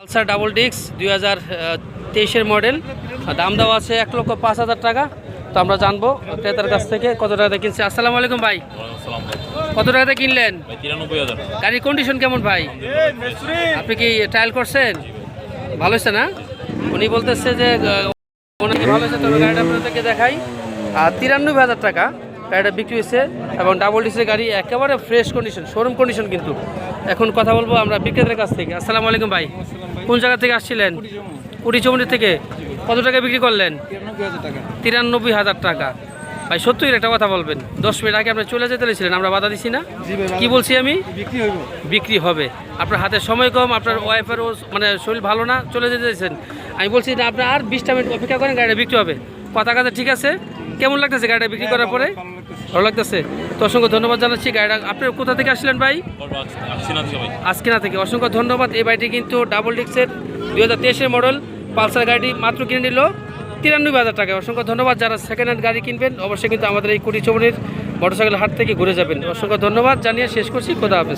Pulsar double disc 2023-এর model, দাম দেওয়া আছে 1,05,000 টাকা। তো আমরা জানবো ক্রেতার কাছ থেকে কত টাকাতে কিনছে। আসসালামু আলাইকুম ভাই, কত টাকাতে কিনলেন? 93,000। গাড়ির কন্ডিশন কেমন ভাই? আপনি কি ট্রায়াল করছেন? ভালো হয়েছে না? উনি বলতেছে যে ওনাকে ভালো হয়েছে, তবে গাড়িটা আপনাদেরকে দেখাই। আর 93,000 টাকা গাড়িটা বিক্রি হয়েছে এবং ডাবল ডিসের গাড়ি, একেবারে ফ্রেশ কন্ডিশন, শোরুম কন্ডিশন। কিন্তু এখন কথা বলবো আমরা বিক্রেতার কাছ থেকে। আসসালামু আলাইকুম ভাই, কোন জায়গা থেকে আসছিলেন? কুটিচমনি থেকে। কত টাকা বিক্রি করলেন? 93,000 টাকা। ভাই সত্যি একটা কথা বলবেন, 10 মিনিট আগে আপনি চলে যেতে লেছিলেন, আমরা বাধা দিছি না? কি বলছি আমি? বিক্রি হবে। আপনার হাতে সময় কম, আপনার ওয়াইফেরও মানে শরীর ভালো না, চলে যেতে চাইছেন। আমি বলছি না, আপনি আর 20টা মিনিট অপেক্ষা করেন, গাড়িটা বিক্রি হবে। কথা কথা ঠিক আছে? কেমন লাগতেছে গাড়িটা বিক্রি করার পরে? ভালো লাগতেছে। তো অসংখ্য ধন্যবাদ জানাচ্ছি। গাড়িটা আপনি কোথা থেকে আসছিলেন ভাই? আজকিনা থেকে। অসংখ্য ধন্যবাদ। এই বাইকটি কিন্তু ডাবল ডিস্কের 2023-এর মডেল পালসার গাড়িটি মাত্র কিনে নিল 93,000 টাকা। অসংখ্য ধন্যবাদ। যারা সেকেন্ড হ্যান্ড গাড়ি কিনবেন অবশ্যই কিন্তু আমাদের এই কুটিচমনির মোটরসাইকেল হাট থেকে ঘুরে যাবেন। অসংখ্য ধন্যবাদ জানিয়ে শেষ করছি। খোদা হাফেজ।